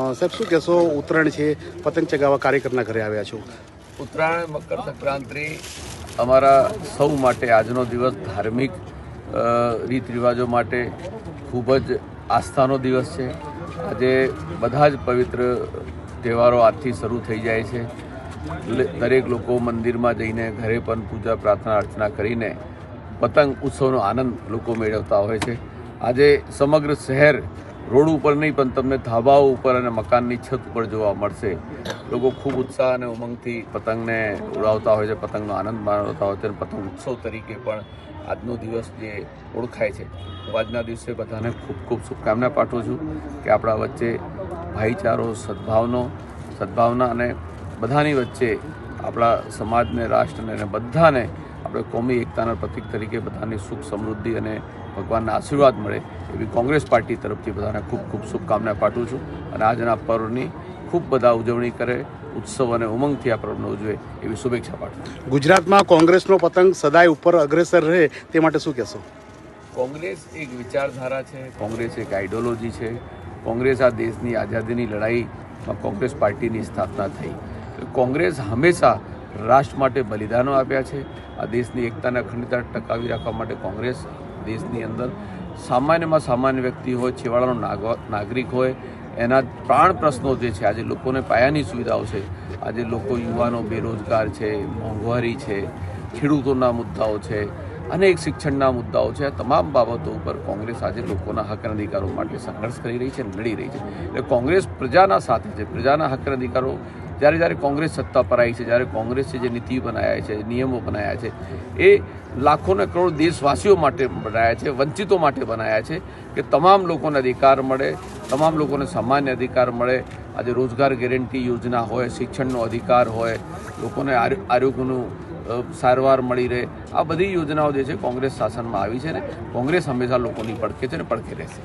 સાહેબ, શું કહેશો? ઉત્તરાયણ છે, પતંગ ચગાવવા કાર્યકરના ઘરે આવ્યા છો. ઉત્તરાયણ મકર સંક્રાંતિ અમારા સૌ માટે આજનો દિવસ ધાર્મિક રીત રિવાજો માટે ખૂબ જ આસ્થાનો દિવસ છે. આજે બધા જ પવિત્ર તહેવારો આજથી શરૂ થઈ જાય છે. દરેક લોકો મંદિરમાં જઈને ઘરે પણ પૂજા પ્રાર્થના અર્ચના કરીને પતંગ ઉત્સવનો આનંદ લોકો મેળવતા હોય છે. આજે સમગ્ર શહેર રોડ ઉપર નહીં પણ તમને ધાબાઓ ઉપર અને મકાનની છત ઉપર જોવા મળશે. લોકો ખૂબ ઉત્સાહ અને ઉમંગથી પતંગને ઉડાવતા હોય છે, પતંગનો આનંદ માણતા હોય છે. પતંગ ઉત્સવ તરીકે પણ આજનો દિવસ જે ઓળખાય છે. હું આજના દિવસે બધાને ખૂબ ખૂબ શુભકામના પાઠવું છું કે આપણા વચ્ચે ભાઈચારો, સદભાવના અને બધાની વચ્ચે આપણા સમાજને, રાષ્ટ્રને અને બધાને આપણે કોમી એકતાના પ્રતીક તરીકે બધાની સુખ સમૃદ્ધિ અને ભગવાનના આશીર્વાદ મળે એવી કોંગ્રેસ પાર્ટી તરફથી બધાને ખૂબ ખૂબ શુભકામના પાઠવું છું. અને આજના પર્વની ખૂબ બધા ઉજવણી કરે, ઉત્સવ અને ઉમંગથી આ પર્વને ઉજવે એવી શુભેચ્છા પાઠવું. ગુજરાતમાં કોંગ્રેસનો પતંગ સદાય ઉપર અગ્રેસર રહે તે માટે શું કહેશો? કોંગ્રેસ એક વિચારધારા છે, કોંગ્રેસ એક આઈડિયોલોજી છે. કોંગ્રેસ આ દેશની આઝાદીની લડાઈમાં કોંગ્રેસ પાર્ટીની સ્થાપના થઈ. કોંગ્રેસ હંમેશા રાષ્ટ્ર માટે બલિદાનો આપ્યા છે. આ દેશની એકતાને અખંડિતતા ટકાવી રાખવા માટે કોંગ્રેસ દેશની અંદર સામાન્યમાં સામાન્ય વ્યક્તિ હોય, છેવાડાનો નાગરિક હોય, એના પ્રાણ પ્રશ્નો જે છે, આજે લોકોને પાયાની સુવિધાઓ છે, આજે લોકો યુવાનો બેરોજગાર છે, મોંઘવારી છે, ખેડૂતોના મુદ્દાઓ છે, અનેક શિક્ષણના મુદ્દાઓ છે, આ તમામ બાબતો ઉપર કોંગ્રેસ આજે લોકોના હક અને અધિકારો માટે સંઘર્ષ કરી રહી છે, લડી રહી છે. એટલે કોંગ્રેસ પ્રજાના સાથે છે. પ્રજાના હક અને અધિકારો જ્યારે કોંગ્રેસ સત્તા પર આવી છે, જ્યારે કોંગ્રેસે જે નીતિ બનાવ્યા છે, નિયમો બનાવ્યા છે, એ લાખોને કરોડ દેશવાસીઓ માટે બનાવ્યા છે, વંચિતો માટે બનાવ્યા છે કે તમામ લોકોને અધિકાર મળે, તમામ લોકોને સામાન્ય અધિકાર મળે. આજે રોજગાર ગેરંટી યોજના હોય, શિક્ષણનો અધિકાર હોય, લોકોને આરોગ્યનું સારવાર મળી રહે, આ બધી યોજનાઓ જે છે કોંગ્રેસ શાસનમાં આવી છે ને કોંગ્રેસ હંમેશા લોકોની પડખે છે ને પડખે રહેશે.